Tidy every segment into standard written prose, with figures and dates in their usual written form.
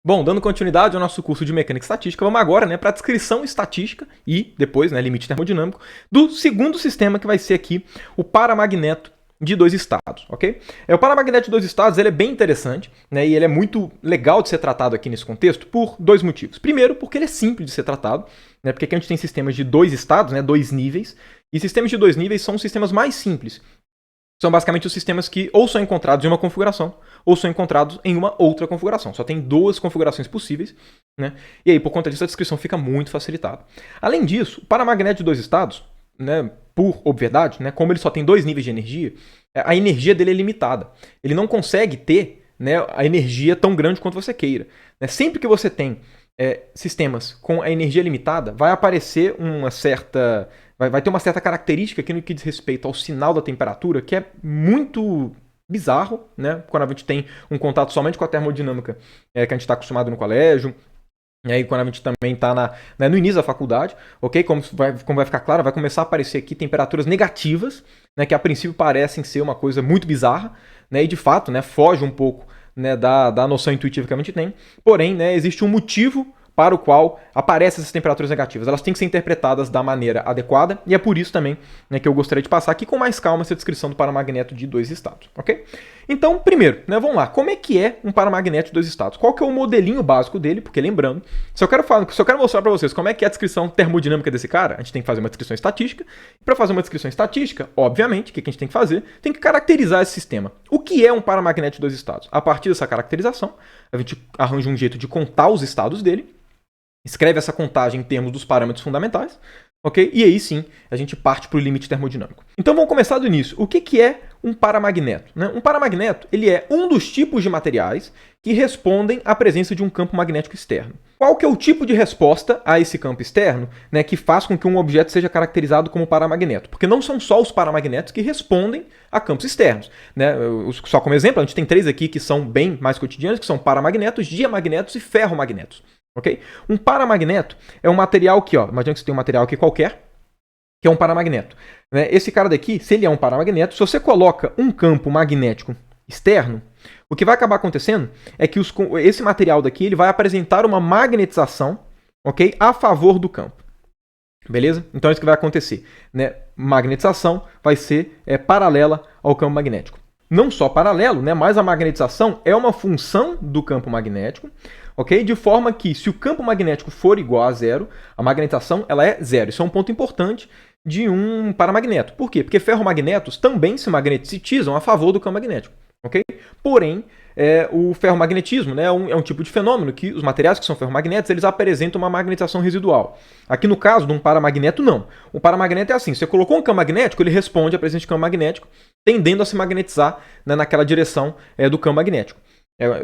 Bom, dando continuidade ao nosso curso de mecânica estatística, vamos agora, para a descrição estatística e depois, limite termodinâmico, do segundo sistema que vai ser aqui o paramagneto de dois estados, ok? O paramagneto de dois estados ele é bem interessante, e ele é muito legal de ser tratado aqui nesse contexto por dois motivos. Primeiro, porque ele é simples de ser tratado, porque aqui a gente tem sistemas de dois estados, dois níveis, e sistemas de dois níveis são os sistemas mais simples. São basicamente os sistemas que ou são encontrados em uma configuração, ou são encontrados em uma outra configuração. Só tem duas configurações possíveis, E aí, por conta disso, a descrição fica muito facilitada. Além disso, o paramagneto de dois estados, por obviedade, como ele só tem dois níveis de energia, a energia dele é limitada. Ele não consegue ter a energia tão grande quanto você queira. Sempre que você tem sistemas com a energia limitada, vai aparecer uma certa... Vai ter uma certa característica aqui no que diz respeito ao sinal da temperatura, que é muito bizarro, quando a gente tem um contato somente com a termodinâmica que a gente está acostumado no colégio, e aí quando a gente também está no início da faculdade, ok? Como vai ficar claro, vai começar a aparecer aqui temperaturas negativas, que a princípio parecem ser uma coisa muito bizarra, e de fato foge um pouco da noção intuitiva que a gente tem, porém existe um motivo para o qual aparecem essas temperaturas negativas. Elas têm que ser interpretadas da maneira adequada, e é por isso também que eu gostaria de passar aqui com mais calma essa descrição do paramagneto de dois estados, ok? Então, primeiro, vamos lá, como é que é um paramagneto de dois estados? Qual que é o modelinho básico dele? Porque lembrando, se eu quero mostrar para vocês como é que é a descrição termodinâmica desse cara, a gente tem que fazer uma descrição estatística, e para fazer uma descrição estatística, obviamente, o que a gente tem que fazer? Tem que caracterizar esse sistema. O que é um paramagneto de dois estados? A partir dessa caracterização, a gente arranja um jeito de contar os estados dele, escreve essa contagem em termos dos parâmetros fundamentais, ok? E aí sim, a gente parte para o limite termodinâmico. Então vamos começar do início. O que é um paramagneto? Um paramagneto ele é um dos tipos de materiais que respondem à presença de um campo magnético externo. Qual que é o tipo de resposta a esse campo externo que faz com que um objeto seja caracterizado como paramagneto? Porque não são só os paramagnetos que respondem a campos externos. Só como exemplo, a gente tem três aqui que são bem mais cotidianos, que são paramagnetos, diamagnetos e ferromagnetos. Okay? Um paramagneto é um material que, imagina que você tem um material aqui qualquer, que é um paramagneto. Esse cara daqui, se ele é um paramagneto, se você coloca um campo magnético externo, o que vai acabar acontecendo é que esse material daqui ele vai apresentar uma magnetização, ok, a favor do campo. Beleza? Então é isso que vai acontecer. Magnetização vai ser paralela ao campo magnético. Não só paralelo, mas a magnetização é uma função do campo magnético, ok? De forma que, se o campo magnético for igual a zero, a magnetização ela é zero. Isso é um ponto importante de um paramagneto. Por quê? Porque ferromagnetos também se magnetizam a favor do campo magnético, ok? Porém, o ferromagnetismo é um tipo de fenômeno que os materiais que são ferromagnetos eles apresentam uma magnetização residual. Aqui no caso de um paramagneto, não. O paramagneto é assim, você colocou um campo magnético, ele responde à presença de campo magnético, tendendo a se magnetizar naquela direção do campo magnético.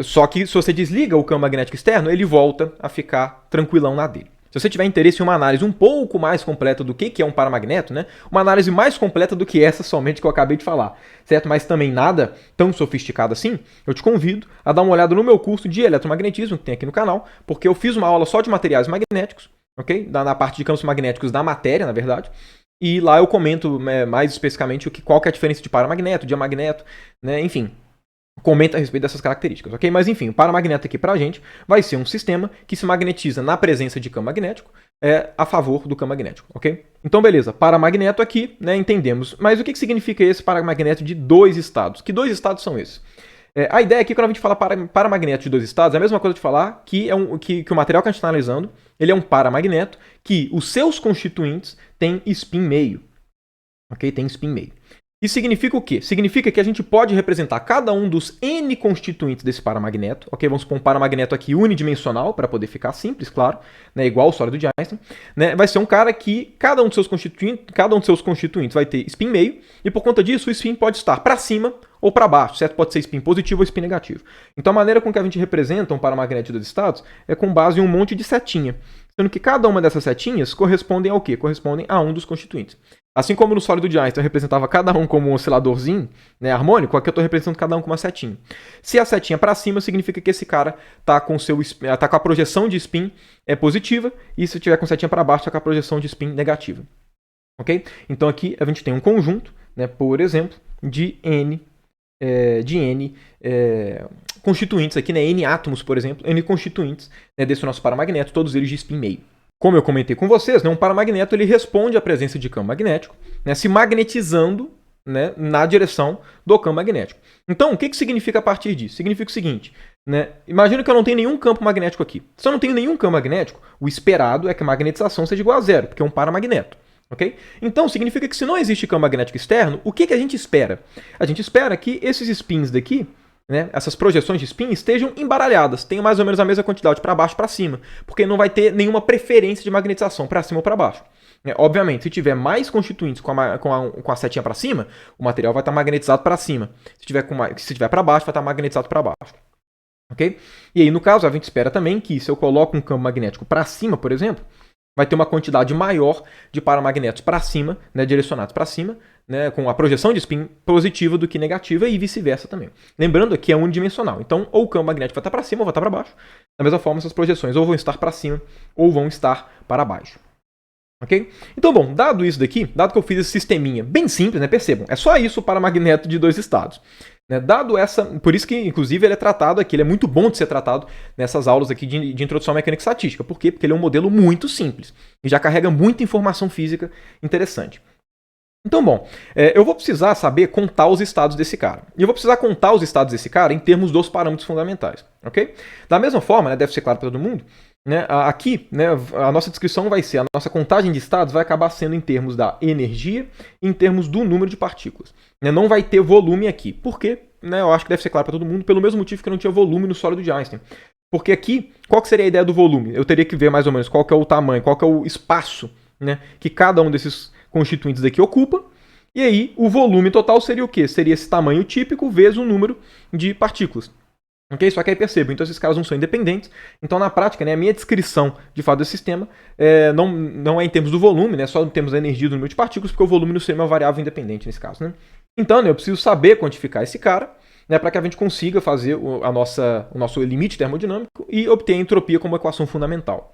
Só que se você desliga o campo magnético externo, ele volta a ficar tranquilão na dele. Se você tiver interesse em uma análise um pouco mais completa do que é um paramagneto, uma análise mais completa do que essa somente que eu acabei de falar, certo? Mas também nada tão sofisticado assim, eu te convido a dar uma olhada no meu curso de eletromagnetismo que tem aqui no canal, porque eu fiz uma aula só de materiais magnéticos, ok? Na parte de campos magnéticos da matéria, na verdade, e lá eu comento mais especificamente qual que é a diferença de paramagneto, diamagneto, enfim. Comenta a respeito dessas características, ok? Mas enfim, o paramagneto aqui pra gente vai ser um sistema que se magnetiza na presença de campo magnético a favor do campo magnético, ok? Então beleza, paramagneto aqui, entendemos. Mas o que significa esse paramagneto de dois estados? Que dois estados são esses? A ideia aqui, quando a gente fala paramagneto de dois estados, é a mesma coisa de falar que o material que a gente está analisando ele é um paramagneto que os seus constituintes têm spin meio, ok? Tem spin meio. Isso significa o quê? Significa que a gente pode representar cada um dos N constituintes desse paramagneto, ok? Vamos supor um paramagneto aqui unidimensional, para poder ficar simples, claro, igual o sólido de Einstein. Vai ser um cara que cada um dos seus constituintes vai ter spin meio, e por conta disso o spin pode estar para cima ou para baixo, certo? Pode ser spin positivo ou spin negativo. Então a maneira com que a gente representa um paramagneto de dois estados é com base em um monte de setinha, sendo que cada uma dessas setinhas correspondem ao quê? Correspondem a um dos constituintes. Assim como no sólido de Einstein eu representava cada um como um osciladorzinho harmônico, aqui eu estou representando cada um com uma setinha. Se a setinha para cima, significa que esse cara está com a projeção de spin positiva, e se tiver com setinha para baixo, está com a projeção de spin negativa. Ok? Então aqui a gente tem um conjunto, por exemplo, de N de N constituintes aqui, né? N átomos, por exemplo, N constituintes, né, desse nosso paramagneto, todos eles de spin meio. Como eu comentei com vocês, né, um paramagneto ele responde à presença de campo magnético, né, se magnetizando, né, na direção do campo magnético. Então, o que significa a partir disso? Significa o seguinte, né, imagina que eu não tenho nenhum campo magnético aqui. Se eu não tenho nenhum campo magnético, o esperado é que a magnetização seja igual a zero, porque é um paramagneto. Okay? Então, significa que se não existe campo magnético externo, o que a gente espera? A gente espera que esses spins daqui, né, essas projeções de spin, estejam embaralhadas, tenham mais ou menos a mesma quantidade para baixo e para cima, porque não vai ter nenhuma preferência de magnetização para cima ou para baixo. Obviamente, se tiver mais constituintes com a setinha para cima, o material vai estar magnetizado para cima. Se tiver para baixo, vai estar magnetizado para baixo. Okay? E aí, no caso, a gente espera também que se eu coloco um campo magnético para cima, por exemplo, vai ter uma quantidade maior de paramagnetos para cima, né, direcionados para cima, né, com a projeção de spin positiva do que negativa e vice-versa também. Lembrando que é unidimensional. Então, ou o campo magnético vai estar para cima ou vai estar para baixo. Da mesma forma, essas projeções ou vão estar para cima ou vão estar para baixo. Ok? Então, bom, dado isso daqui, dado que eu fiz esse sisteminha bem simples, né, percebam, é só isso o paramagneto de dois estados. Né, dado essa, por isso que, inclusive, ele é tratado aqui, ele é muito bom de ser tratado nessas aulas aqui de introdução à mecânica estatística. Por quê? Porque ele é um modelo muito simples e já carrega muita informação física interessante. Então, bom, eu vou precisar saber contar os estados desse cara. E eu vou precisar contar os estados desse cara em termos dos parâmetros fundamentais. Ok? Da mesma forma, né, deve ser claro para todo mundo, né, aqui, né, a nossa descrição vai ser, a nossa contagem de estados vai acabar sendo em termos da energia e em termos do número de partículas. Né, não vai ter volume aqui. Por quê? Né, eu acho que deve ser claro para todo mundo, pelo mesmo motivo que não tinha volume no sólido de Einstein. Porque aqui, qual que seria a ideia do volume? Eu teria que ver mais ou menos qual que é o tamanho, qual que é o espaço, né, que cada um desses constituintes daqui ocupa. E aí, o volume total seria o quê? Seria esse tamanho típico vezes o número de partículas. Okay? Só que aí percebo, então esses caras não são independentes. Então, na prática, né, a minha descrição de fato desse sistema não é em termos do volume, né, só em termos da energia do número de partículas, porque o volume no sistema é uma variável independente nesse caso. Né? Então, né, eu preciso saber quantificar esse cara, né, para que a gente consiga fazer o nosso limite termodinâmico e obter a entropia como equação fundamental.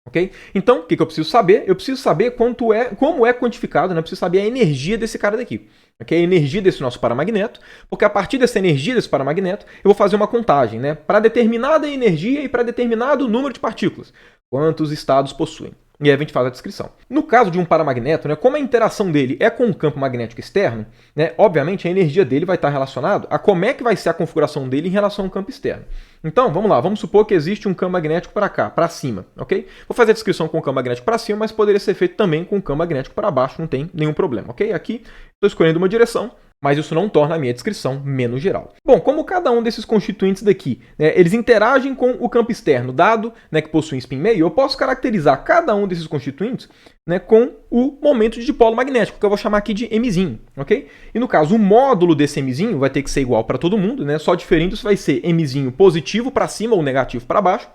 Okay? Então, o que eu preciso saber? Eu preciso saber como é quantificado, né? Eu preciso saber a energia desse cara daqui. Okay? A energia desse nosso paramagneto, porque a partir dessa energia desse paramagneto, eu vou fazer uma contagem, né? Para determinada energia e para determinado número de partículas. Quantos estados possuem? E aí a gente faz a descrição. No caso de um paramagneto, né, como a interação dele é com o campo magnético externo, né, obviamente a energia dele vai estar relacionada a como é que vai ser a configuração dele em relação ao campo externo. Então, vamos lá, vamos supor que existe um campo magnético para cá, para cima, ok? Vou fazer a descrição com o campo magnético para cima, mas poderia ser feito também com o campo magnético para baixo, não tem nenhum problema, ok? Aqui estou escolhendo uma direção, mas isso não torna a minha descrição menos geral. Bom, como cada um desses constituintes daqui, né, eles interagem com o campo externo, dado, né, que possuem spin meio, eu posso caracterizar cada um desses constituintes, né, com o momento de dipolo magnético, que eu vou chamar aqui de Mzinho, ok? E no caso, o módulo desse Mzinho vai ter que ser igual para todo mundo, né, só diferindo se vai ser Mzinho positivo para cima ou negativo para baixo,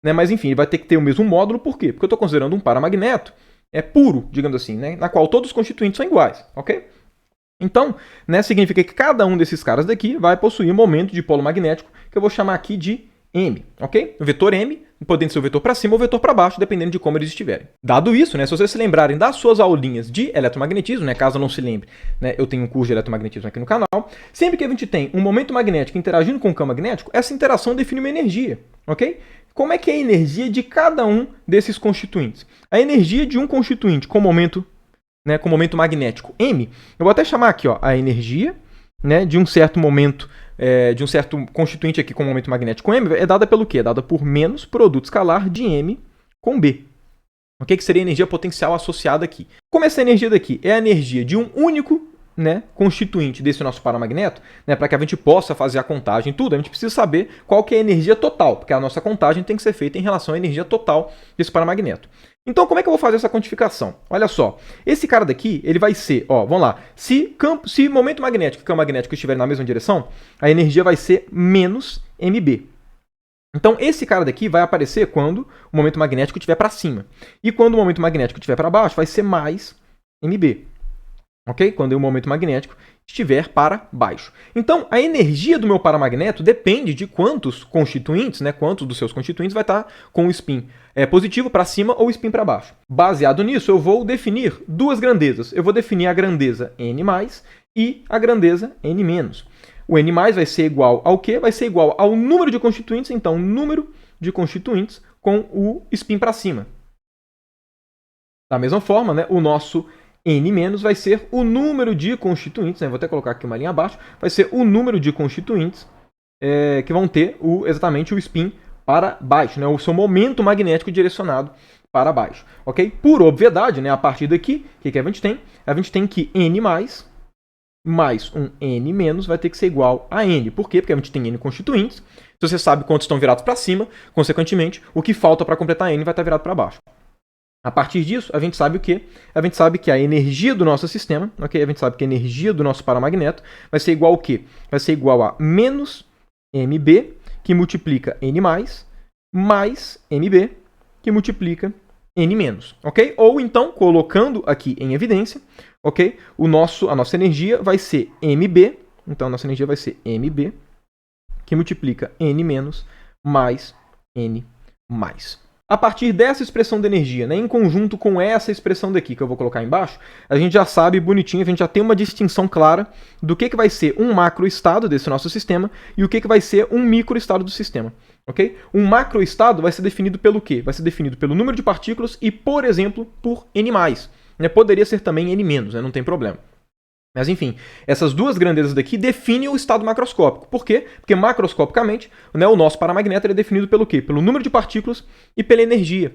né, mas enfim, ele vai ter que ter o mesmo módulo, por quê? Porque eu estou considerando um paramagneto puro, digamos assim, né, na qual todos os constituintes são iguais, ok? Então, né, significa que cada um desses caras daqui vai possuir um momento de polo magnético que eu vou chamar aqui de M, ok? O vetor M, podendo ser o vetor para cima ou o vetor para baixo, dependendo de como eles estiverem. Dado isso, né, se vocês se lembrarem das suas aulinhas de eletromagnetismo, né, caso não se lembre, né, eu tenho um curso de eletromagnetismo aqui no canal, sempre que a gente tem um momento magnético interagindo com o campo magnético, essa interação define uma energia, ok? Como é que é a energia de cada um desses constituintes? A energia de um constituinte com momento, né, com momento magnético M, eu vou até chamar aqui, ó, a energia, né, de um certo momento, de um certo constituinte aqui com momento magnético M, é dada pelo quê? É dada por menos produto escalar de M com B. O que seria a energia potencial associada aqui? Como essa energia daqui é a energia de um único, né, constituinte desse nosso paramagneto, né, para que a gente possa fazer a contagem e tudo, a gente precisa saber qual que é a energia total, porque a nossa contagem tem que ser feita em relação à energia total desse paramagneto. Então, como é que eu vou fazer essa quantificação? Olha só, esse cara daqui, ele vai ser, ó, vamos lá, se momento magnético e campo magnético estiverem na mesma direção, a energia vai ser menos MB. Então, esse cara daqui vai aparecer quando o momento magnético estiver para cima. E quando o momento magnético estiver para baixo, vai ser mais MB. Ok? Quando o momento magnético estiver para baixo. Então, a energia do meu paramagneto depende de quantos constituintes, né, quantos dos seus constituintes vai estar com o spin positivo para cima ou spin para baixo. Baseado nisso, eu vou definir duas grandezas. Eu vou definir a grandeza N+, e a grandeza n-. O n mais vai ser igual ao quê? Vai ser igual ao número de constituintes, então número de constituintes com o spin para cima. Da mesma forma, né, o nosso n- vai ser o número de constituintes, né, vou até colocar aqui uma linha abaixo, vai ser o número de constituintes que vão ter exatamente o spin para baixo, né, o seu momento magnético direcionado para baixo. Ok? Por obviedade, né, a partir daqui, o que a gente tem? A gente tem que n mais um n- vai ter que ser igual a n. Por quê? Porque a gente tem n constituintes. Se você sabe quantos estão virados para cima, consequentemente, o que falta para completar n vai estar virado para baixo. A partir disso, a gente sabe o quê? A gente sabe que a energia do nosso sistema, ok? A gente sabe que a energia do nosso paramagneto vai ser igual ao quê? Vai ser igual a menos mb, que multiplica n+, mais mb, que multiplica n-, ok? Ou então, colocando aqui em evidência, ok? A nossa energia vai ser mb, então a nossa energia vai ser mb, que multiplica n- mais n+. A partir dessa expressão de energia, né, em conjunto com essa expressão daqui, que eu vou colocar embaixo, a gente já sabe bonitinho, a gente já tem uma distinção clara do que vai ser um macroestado desse nosso sistema e o que vai ser um microestado do sistema. Okay? Um macroestado vai ser definido pelo quê? Vai ser definido pelo número de partículas e, por exemplo, por n+. Né? Poderia ser também n-, né? Não tem problema. Mas, enfim, essas duas grandezas daqui definem o estado macroscópico. Por quê? Porque, macroscopicamente, né, o nosso paramagneto é definido pelo quê? Pelo número de partículas e pela energia.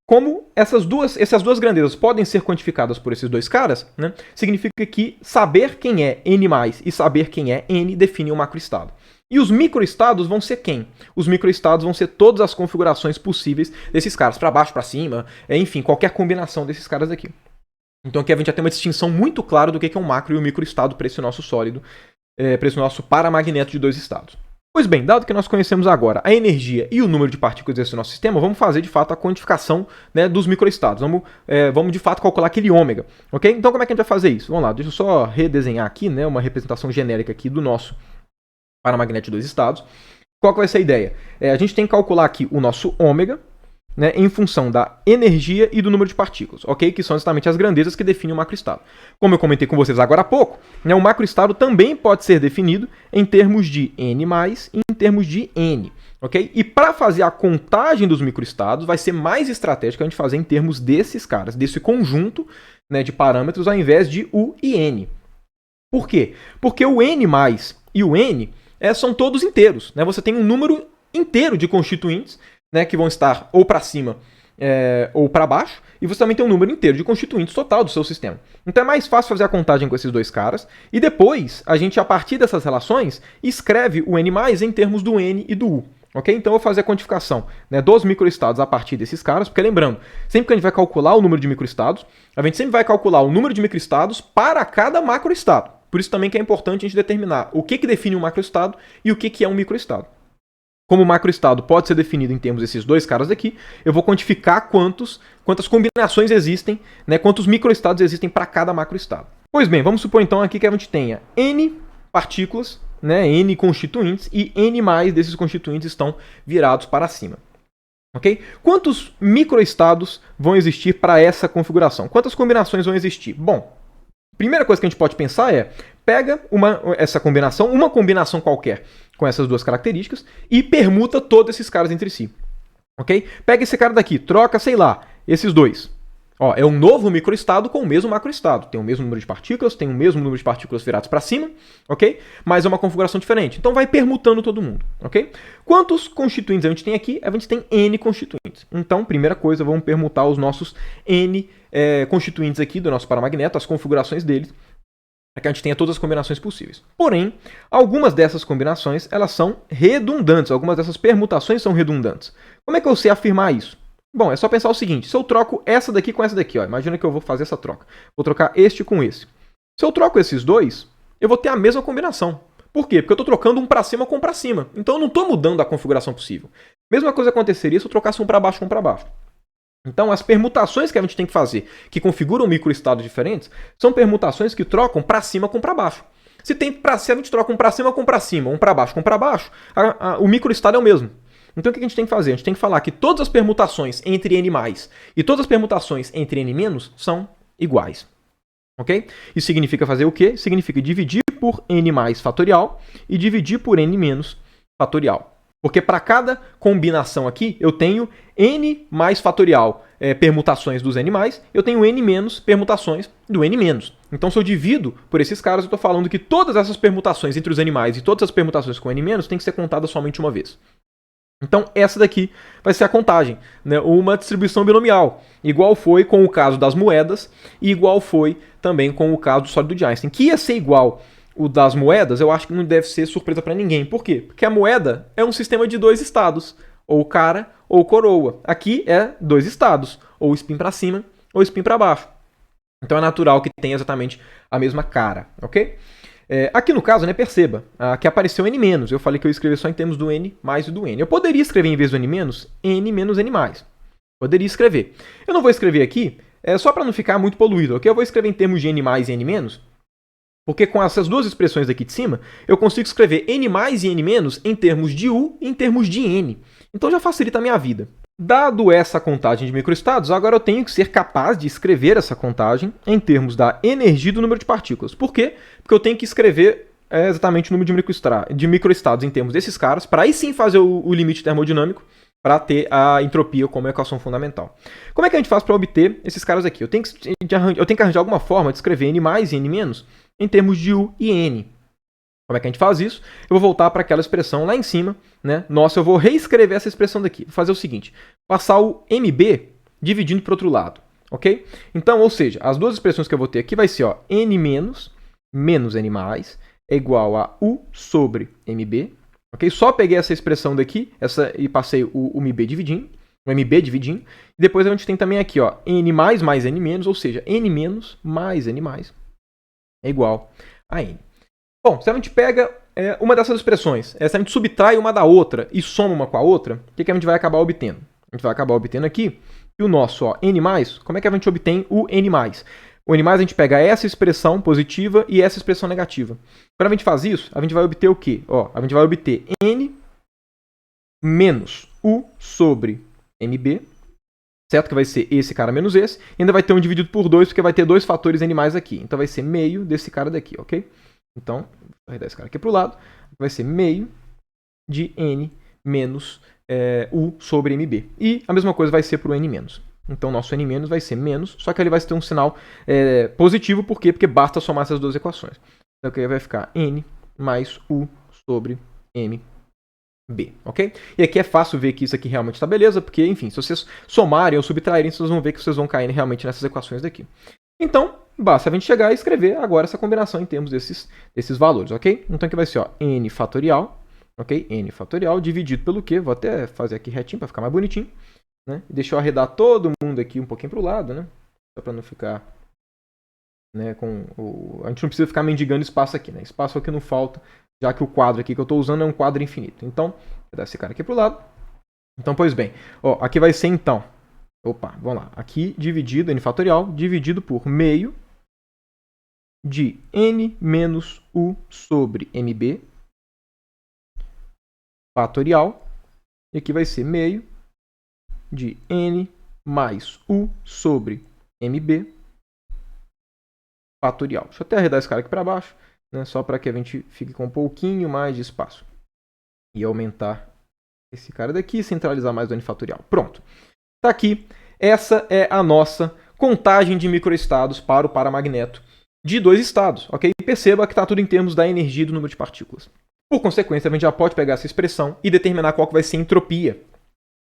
Como essas duas grandezas podem ser quantificadas por esses dois caras, né, significa que saber quem é n+, e saber quem é n define o macroestado. E os microestados vão ser quem? Os microestados vão ser todas as configurações possíveis desses caras, para baixo, para cima, enfim, qualquer combinação desses caras aqui. Então aqui a gente já tem uma distinção muito clara do que é um macro e um microestado para esse nosso sólido, para esse nosso paramagneto de dois estados. Pois bem, dado que nós conhecemos agora a energia e o número de partículas desse nosso sistema, vamos fazer de fato a quantificação, né, dos microestados. Vamos de fato calcular aquele ômega. Okay? Então como é que a gente vai fazer isso? Vamos lá, deixa eu só redesenhar aqui, né, uma representação genérica aqui do nosso paramagneto de dois estados. Qual que vai ser a ideia? A gente tem que calcular aqui o nosso ômega, né, em função da energia e do número de partículas, ok? Que são exatamente as grandezas que definem o macroestado. Como eu comentei com vocês agora há pouco, né, o macroestado também pode ser definido em termos de n+, e em termos de n, ok? E para fazer a contagem dos microestados, vai ser mais estratégico a gente fazer em termos desses caras, desse conjunto, né, de parâmetros, ao invés de u e n. Por quê? Porque o n+, e o n são todos inteiros, né? Você tem um número inteiro de constituintes, né, que vão estar ou para cima ou para baixo, e você também tem um número inteiro de constituintes total do seu sistema. Então é mais fácil fazer a contagem com esses dois caras, e depois a gente, a partir dessas relações, escreve o n+, em termos do n e do u. Okay? Então eu vou fazer a quantificação, né, dos microestados a partir desses caras, porque lembrando, sempre que a gente vai calcular o número de microestados, a gente sempre vai calcular o número de microestados para cada macroestado. Por isso também que é importante a gente determinar o que define um macroestado e o que é um microestado. Como o macroestado pode ser definido em termos desses dois caras aqui, eu vou quantificar quantas combinações existem, né, quantos microestados existem para cada macroestado. Pois bem, vamos supor então aqui que a gente tenha n partículas, né, n constituintes, e n mais desses constituintes estão virados para cima. Okay? Quantos microestados vão existir para essa configuração? Quantas combinações vão existir? Bom, a primeira coisa que a gente pode pensar é, pega essa combinação, uma combinação qualquer com essas duas características e permuta todos esses caras entre si. Ok? Pega esse cara daqui, troca, sei lá, esses dois. Ó, é um novo microestado com o mesmo macroestado. Tem o mesmo número de partículas, tem o mesmo número de partículas viradas para cima, ok? Mas é uma configuração diferente. Então vai permutando todo mundo, ok? Quantos constituintes a gente tem aqui? A gente tem n constituintes. Então, primeira coisa, vamos permutar os nossos n constituintes aqui do nosso paramagneto, as configurações deles, para que a gente tenha todas as combinações possíveis. Porém, algumas dessas combinações, elas são redundantes. Algumas dessas permutações são redundantes. Como é que eu sei afirmar isso? Bom, é só pensar o seguinte, se eu troco essa daqui com essa daqui, ó, imagina que eu vou fazer essa troca. Vou trocar este com esse. Se eu troco esses dois, eu vou ter a mesma combinação. Por quê? Porque eu estou trocando um para cima com um para cima. Então eu não estou mudando a configuração possível. Mesma coisa aconteceria se eu trocasse um para baixo com um para baixo. Então as permutações que a gente tem que fazer, que configuram microestados diferentes, são permutações que trocam para cima com para baixo. Se a gente troca um para cima com para cima, um para baixo com para baixo, o microestado é o mesmo. Então o que a gente tem que fazer? A gente tem que falar que todas as permutações entre n+, e todas as permutações entre n- são iguais. Ok? Isso significa fazer o quê? Significa dividir por n mais fatorial e dividir por n menos fatorial. Porque para cada combinação aqui, eu tenho n mais fatorial permutações dos n mais, eu tenho n menos permutações do n menos. Então, se eu divido por esses caras, eu estou falando que todas essas permutações entre os n mais e todas as permutações com n menos têm que ser contadas somente uma vez. Então, essa daqui vai ser a contagem, né? Uma distribuição binomial, igual foi com o caso das moedas e igual foi também com o caso do sólido de Einstein. Que ia ser igual o das moedas, eu acho que não deve ser surpresa para ninguém. Por quê? Porque a moeda é um sistema de dois estados, ou cara ou coroa. Aqui é dois estados, ou spin para cima ou spin para baixo. Então é natural que tenha exatamente a mesma cara, ok? Aqui no caso, né, perceba, que apareceu n-. Eu falei que eu ia escrever só em termos do n mais e do n. Eu poderia escrever em vez do n-, n menos n+. Poderia escrever. Eu não vou escrever aqui, só para não ficar muito poluído, ok? Eu vou escrever em termos de n mais e n-, porque com essas duas expressões aqui de cima, eu consigo escrever n mais e n- em termos de u e em termos de n. Então já facilita a minha vida. Dado essa contagem de microestados, agora eu tenho que ser capaz de escrever essa contagem em termos da energia do número de partículas. Por quê? Porque eu tenho que escrever exatamente o número de microestados em termos desses caras, para aí sim fazer o limite termodinâmico, para ter a entropia como equação fundamental. Como é que a gente faz para obter esses caras aqui? Eu tenho que arranjar alguma forma de escrever n mais e n- em termos de u e n. Como é que a gente faz isso? Eu vou voltar para aquela expressão lá em cima, né? Nossa, eu vou reescrever essa expressão daqui. Vou fazer o seguinte, passar o mb dividindo para o outro lado, ok? Então, ou seja, as duas expressões que eu vou ter aqui vai ser, ó, n menos n mais é igual a u sobre mb, ok? Só peguei essa expressão daqui e passei o mb dividindo, e depois a gente tem também aqui, ó, n mais n-, ou seja, n menos mais n mais é igual a n. Bom, se a gente pega uma dessas expressões, se a gente subtrai uma da outra e soma uma com a outra, o que a gente vai acabar obtendo? A gente vai acabar obtendo aqui que o nosso n+, como é que a gente obtém o n+? O n+, a gente pega essa expressão positiva e essa expressão negativa. Quando a gente faz isso, a gente vai obter o quê? Ó, a gente vai obter n menos u sobre mb, certo? Que vai ser esse cara menos esse. E ainda vai ter um dividido por 2, porque vai ter dois fatores n+ aqui. Então vai ser meio desse cara daqui, ok? Então, vou arredar esse cara aqui para o lado. Vai ser meio de n menos u sobre mb. E a mesma coisa vai ser para o n-. Então, nosso n- vai ser menos, só que ele vai ter um sinal positivo. Por quê? Porque basta somar essas duas equações. Então, aqui vai ficar n mais u sobre mb. Ok? E aqui é fácil ver que isso aqui realmente está beleza, porque, enfim, se vocês somarem ou subtraírem, vocês vão ver que vocês vão cair realmente nessas equações daqui. Então, basta a gente chegar e escrever agora essa combinação em termos desses valores, ok? Então aqui vai ser, ó, n fatorial, ok? N fatorial dividido pelo quê? Vou até fazer aqui retinho para ficar mais bonitinho, né? Deixa eu arredar todo mundo aqui um pouquinho para o lado, né? Só para não ficar, né, a gente não precisa ficar mendigando espaço aqui, né? Espaço aqui não falta, já que o quadro aqui que eu estou usando é um quadro infinito. Então, vou dar esse cara aqui para o lado. Então, pois bem, ó, aqui vai ser então, vamos lá, aqui dividido, n fatorial, dividido por meio de n menos u sobre mb fatorial. E aqui vai ser meio de n mais u sobre mb fatorial. Deixa eu até arredar esse cara aqui para baixo, né, só para que a gente fique com um pouquinho mais de espaço. E aumentar esse cara daqui e centralizar mais o n fatorial. Pronto. Está aqui. Essa é a nossa contagem de microestados para o paramagneto de dois estados, ok? Perceba que está tudo em termos da energia e do número de partículas. Por consequência, a gente já pode pegar essa expressão e determinar qual que vai ser a entropia.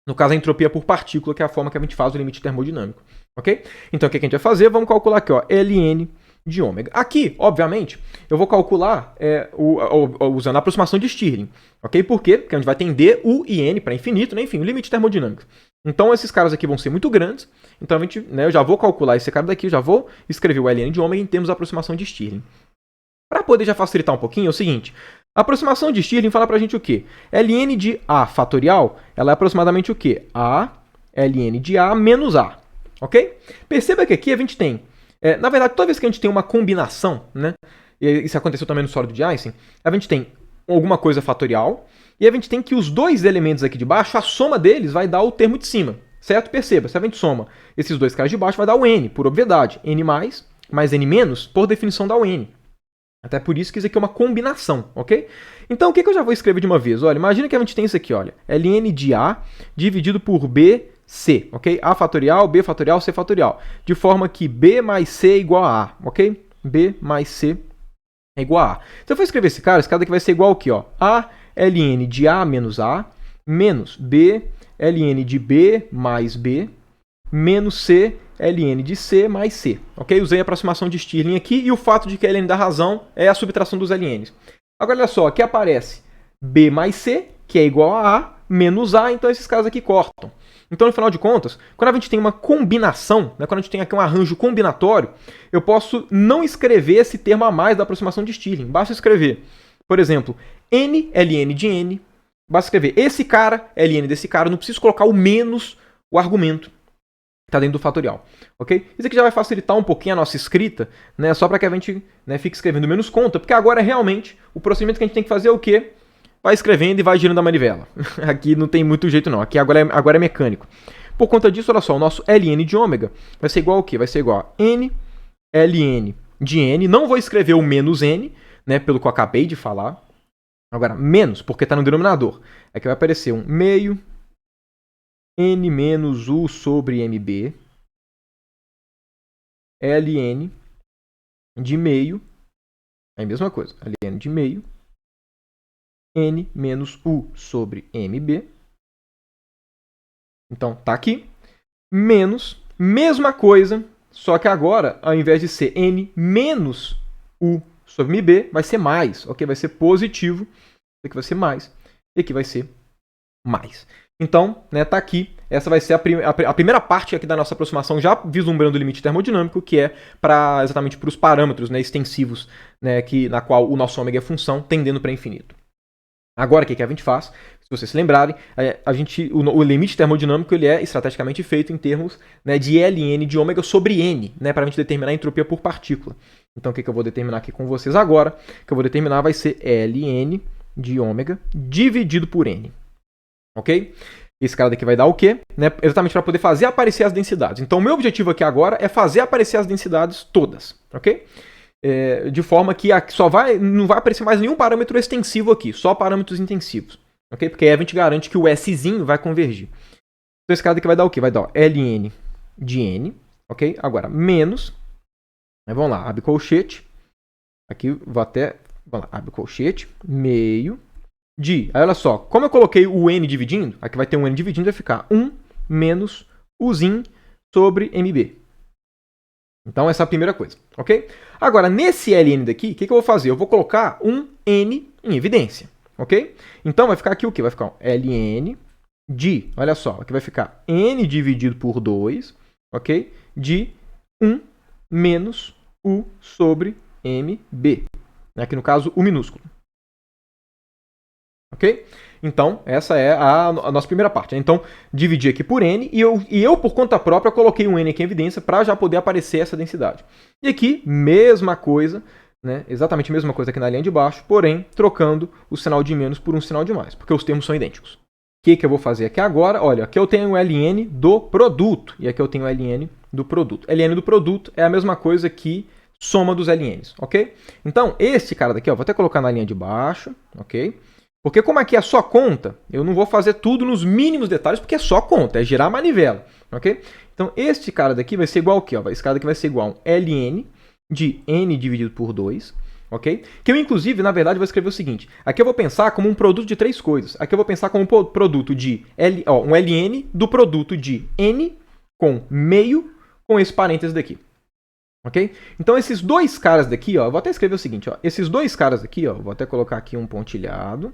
No caso, a entropia por partícula, que é a forma que a gente faz o limite termodinâmico, ok? Então, o que a gente vai fazer? Vamos calcular aqui, ó, Ln de ômega. Aqui, obviamente, eu vou calcular usando a aproximação de Stirling, ok? Por quê? Porque a gente vai tender U e N para infinito, né? Enfim, o limite termodinâmico. Então, esses caras aqui vão ser muito grandes. Então, eu já vou calcular esse cara daqui, já vou escrever o Ln de ômega em termos de aproximação de Stirling. Para poder já facilitar um pouquinho, é o seguinte. A aproximação de Stirling fala para a gente o quê? Ln de A fatorial, ela é aproximadamente o quê? A Ln de A menos A, ok? Perceba que aqui a gente tem, na verdade, toda vez que a gente tem uma combinação, né? E isso aconteceu também no sólido de Einstein, a gente tem alguma coisa fatorial, e a gente tem que os dois elementos aqui de baixo, a soma deles vai dar o termo de cima, certo? Perceba, se a gente soma esses dois caras de baixo, vai dar o n, por obviedade. N mais mais n menos, por definição dá o n. Até por isso que isso aqui é uma combinação, ok? Então, o que eu já vou escrever de uma vez? Olha, imagina que a gente tem isso aqui, olha. ln de A dividido por BC, ok? A fatorial, B fatorial, C fatorial. De forma que B mais C é igual a A, ok? B mais C é igual a A. Se eu for escrever esse cara aqui vai ser igual ao quê? Ó? A ln de A menos A, menos B ln de B mais B, menos C ln de C mais C. Ok? Usei a aproximação de Stirling aqui e o fato de que a ln da razão é a subtração dos ln's. Agora, olha só, aqui aparece B mais C, que é igual a A, menos A, então esses caras aqui cortam. Então, no final de contas, quando a gente tem uma combinação, né, quando a gente tem aqui um arranjo combinatório, eu posso não escrever esse termo a mais da aproximação de Stirling. Basta escrever, por exemplo, n ln de n. Basta escrever esse cara, ln desse cara. Não preciso colocar o menos o argumento que está dentro do fatorial. Ok? Isso aqui já vai facilitar um pouquinho a nossa escrita, né, só para que a gente, né, fique escrevendo menos conta, porque agora realmente o procedimento que a gente tem que fazer é o quê? Vai escrevendo e vai girando a manivela. Aqui não tem muito jeito não, aqui agora é mecânico. Por conta disso, olha só, o nosso ln de ômega vai ser igual ao quê? Vai ser igual a n ln de n. Não vou escrever o menos n, né, pelo que eu acabei de falar. Agora, menos, porque está no denominador. Aqui vai aparecer um meio n menos u sobre mb ln de meio, é a mesma coisa, ln de meio, n menos u sobre mb. Então, tá aqui. Menos, mesma coisa, só que agora, ao invés de ser n menos u sobre mb, vai ser mais, ok? Vai ser positivo, aqui vai ser mais, e aqui vai ser mais. Então, né, tá aqui. Essa vai ser a primeira parte aqui da nossa aproximação, já vislumbrando o limite termodinâmico, que é exatamente para os parâmetros, né, extensivos, né, na qual o nosso ômega é função, tendendo para infinito. Agora, o que a gente faz? Se vocês se lembrarem, o limite termodinâmico ele é estrategicamente feito em termos, né, de ln de ômega sobre n, né, para a gente determinar a entropia por partícula. Então, o que eu vou determinar aqui com vocês agora? O que eu vou determinar vai ser ln de ômega dividido por n. Ok? Esse cara daqui vai dar o quê? Né? Exatamente para poder fazer aparecer as densidades. Então, o meu objetivo aqui agora é fazer aparecer as densidades todas. Ok? De forma que não vai aparecer mais nenhum parâmetro extensivo aqui, só parâmetros intensivos. Ok? Porque aí a gente garante que o Szinho vai convergir. Então, esse cara daqui vai dar o quê? Vai dar ln de n. Ok? Agora, menos. Vamos lá, abre colchete. Aqui vou até. Vamos lá, abre colchete. Meio. De, aí olha só, como eu coloquei o n dividindo, aqui vai ter um n dividindo, vai ficar 1 menos uzinho sobre mb. Então, essa é a primeira coisa, ok? Agora, nesse ln daqui, o que eu vou fazer? Eu vou colocar um n em evidência, ok? Então, vai ficar aqui o quê? Vai ficar um ln de, olha só, aqui vai ficar n dividido por 2, ok? De 1 menos u sobre mb. Aqui no caso, o minúsculo. Ok? Então, essa é a nossa primeira parte. Então, dividi aqui por n e eu, por conta própria, coloquei um n aqui em evidência para já poder aparecer essa densidade. E aqui, mesma coisa, né? Exatamente a mesma coisa aqui na linha de baixo, porém, trocando o sinal de menos por um sinal de mais, porque os termos são idênticos. O que eu vou fazer aqui agora? Olha, aqui eu tenho o ln do produto e aqui eu tenho o ln do produto. ln do produto é a mesma coisa que soma dos ln's, ok? Então, este cara daqui, ó, vou até colocar na linha de baixo, ok? Porque como aqui é só conta, eu não vou fazer tudo nos mínimos detalhes, porque é só conta, é girar a manivela, ok? Então, este cara daqui vai ser igual ao quê? Esse cara daqui vai ser igual a um ln de n dividido por 2, ok? Que eu, inclusive, na verdade, vou escrever o seguinte. Aqui eu vou pensar como um produto de três coisas. Aqui eu vou pensar como um produto de um ln do produto de n com meio com esse parênteses daqui. Ok? Então, esses dois caras daqui, ó, eu vou até escrever o seguinte, ó, esses dois caras daqui, ó, vou até colocar aqui um pontilhado.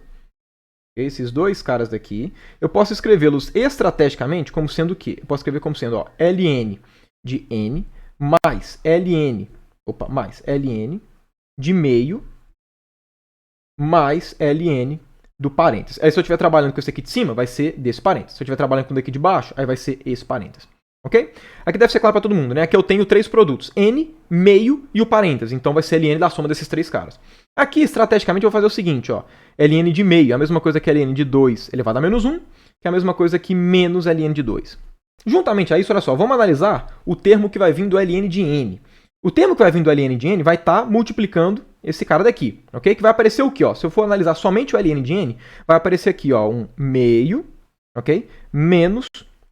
Esses dois caras daqui, eu posso escrevê-los estrategicamente como sendo o quê? Eu posso escrever como sendo, ó, ln de n mais ln de meio mais ln do parênteses. Aí, se eu estiver trabalhando com esse aqui de cima, vai ser desse parênteses. Se eu estiver trabalhando com o daqui de baixo, aí vai ser esse parênteses. Ok? Aqui deve ser claro para todo mundo, né? Aqui eu tenho três produtos, n, meio e o parênteses. Então vai ser ln da soma desses três caras. Aqui, estrategicamente, eu vou fazer o seguinte, ó. ln de meio é a mesma coisa que ln de 2 elevado a menos 1, que é a mesma coisa que menos ln de 2. Juntamente a isso, olha só, vamos analisar o termo que vai vir do ln de n. O termo que vai vir do ln de n vai estar multiplicando esse cara daqui, ok? Que vai aparecer o quê? Ó? Se eu for analisar somente o ln de n, vai aparecer aqui ó, um meio, ok? Menos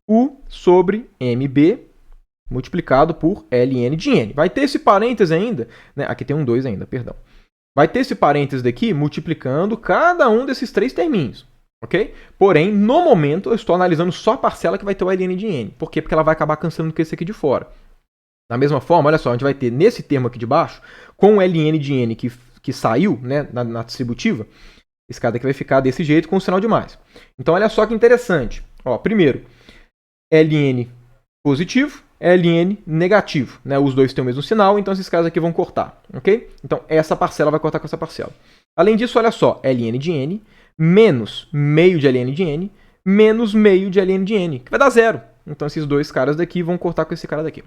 u sobre mb multiplicado por ln de n. Vai ter esse parêntese ainda, né? Aqui tem um 2 ainda, perdão. Vai ter esse parêntese daqui multiplicando cada um desses três terminhos, ok? Porém, no momento, eu estou analisando só a parcela que vai ter o ln de n. Por quê? Porque ela vai acabar cancelando com esse aqui de fora. Da mesma forma, olha só, a gente vai ter nesse termo aqui de baixo, com o ln de n que saiu, né, na distributiva, esse cara aqui vai ficar desse jeito com o sinal de mais. Então, olha só que interessante. Ó, primeiro, ln positivo, ln negativo. Né? Os dois têm o mesmo sinal, então esses caras aqui vão cortar. Ok? Então, essa parcela vai cortar com essa parcela. Além disso, olha só, ln de n menos meio de ln de n menos meio de ln de n, que vai dar zero. Então, esses dois caras daqui vão cortar com esse cara daqui.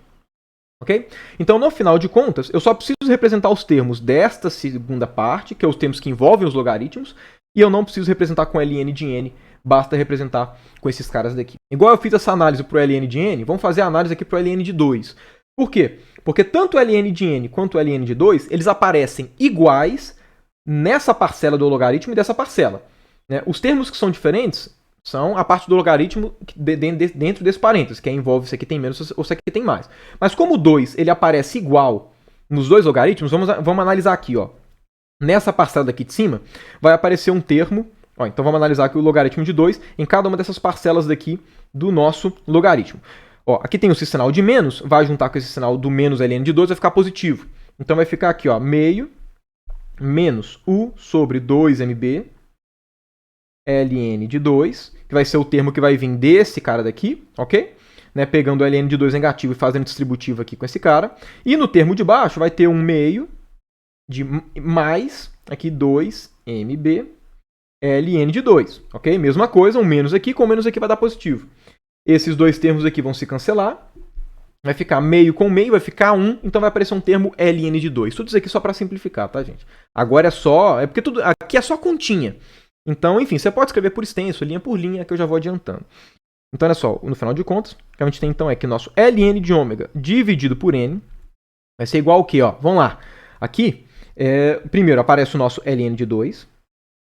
Ok? Então, no final de contas, eu só preciso representar os termos desta segunda parte, que é os termos que envolvem os logaritmos, e eu não preciso representar com ln de n, basta representar com esses caras daqui. Igual eu fiz essa análise para o ln de n, vamos fazer a análise aqui para o ln de 2. Por quê? Porque tanto o ln de n quanto o ln de 2, eles aparecem iguais nessa parcela do logaritmo e dessa parcela. Né? Os termos que são diferentes são a parte do logaritmo dentro desse parênteses, que envolve se aqui tem menos ou se aqui tem mais. Mas como o 2 ele aparece igual nos dois logaritmos, vamos analisar aqui. Ó. Nessa parcela daqui de cima, vai aparecer um termo. Ó, então vamos analisar aqui o logaritmo de 2 em cada uma dessas parcelas daqui do nosso logaritmo. Ó, aqui tem esse sinal de menos, vai juntar com esse sinal do menos ln de 2, vai ficar positivo. Então vai ficar aqui, ó, meio menos u sobre 2mb ln de 2, que vai ser o termo que vai vir desse cara daqui, ok? Né, pegando o ln de 2 negativo e fazendo distributivo aqui com esse cara. E no termo de baixo vai ter um meio de mais, aqui 2mb ln de 2, ok? Mesma coisa, um menos aqui, com menos aqui vai dar positivo. Esses dois termos aqui vão se cancelar. Vai ficar meio com meio, vai ficar 1, então vai aparecer um termo ln de 2. Tudo isso aqui só para simplificar, tá, gente? Agora é porque tudo aqui é só continha. Então, enfim, você pode escrever por extenso, linha por linha, que eu já vou adiantando. Então, olha só, no final de contas, o que a gente tem então é que nosso ln de ômega dividido por n vai ser igual ao quê? Ó, vamos lá. Aqui, primeiro aparece o nosso ln de 2,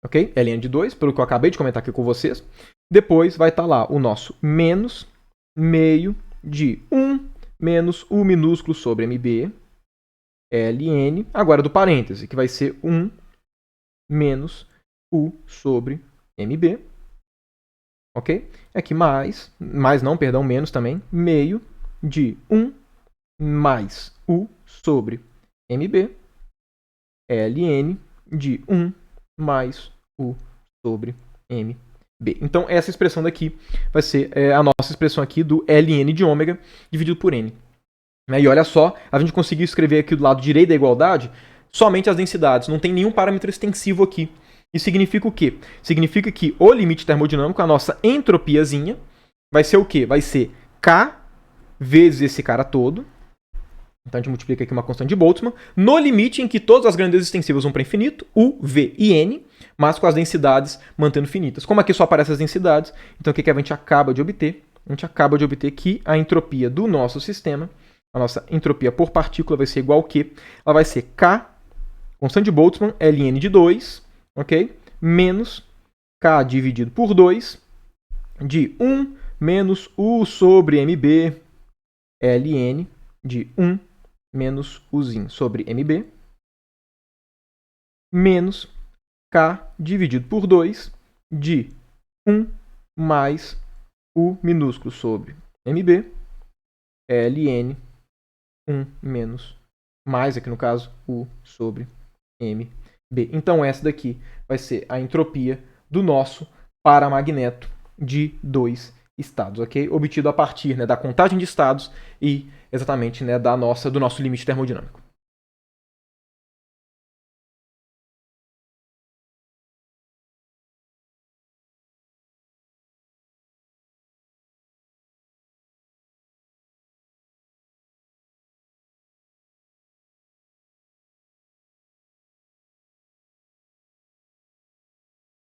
ok? ln de 2, pelo que eu acabei de comentar aqui com vocês. Depois vai estar lá o nosso menos meio de 1 menos u minúsculo sobre mb ln, agora do parêntese, que vai ser 1 menos u sobre mb, ok? Aqui mais não, perdão, menos também, meio de 1 mais u sobre mb ln de 1 mais u sobre mb. Então, essa expressão daqui vai ser a nossa expressão aqui do ln de ômega dividido por n. E olha só, a gente conseguiu escrever aqui do lado direito da igualdade somente as densidades, não tem nenhum parâmetro extensivo aqui. Isso significa o quê? Significa que o limite termodinâmico, a nossa entropiazinha, vai ser o quê? Vai ser K vezes esse cara todo. Então a gente multiplica aqui uma constante de Boltzmann, no limite em que todas as grandezas extensivas vão para infinito, U, V e N, mas com as densidades mantendo finitas. Como aqui só aparecem as densidades, então o que a gente acaba de obter? A gente acaba de obter que a entropia do nosso sistema, a nossa entropia por partícula vai ser igual ao quê? Ela vai ser K, constante de Boltzmann, Ln de 2, ok? Menos K dividido por 2 de 1 menos U sobre MB Ln de 1 menos Uzinho sobre MB menos K dividido por 2 de 1 mais U minúsculo sobre MB Ln 1 menos mais, aqui no caso, U sobre MB. Então essa daqui vai ser a entropia do nosso paramagneto de 2 estados, ok? Obtido a partir, né, da contagem de estados e exatamente, né, do nosso limite termodinâmico.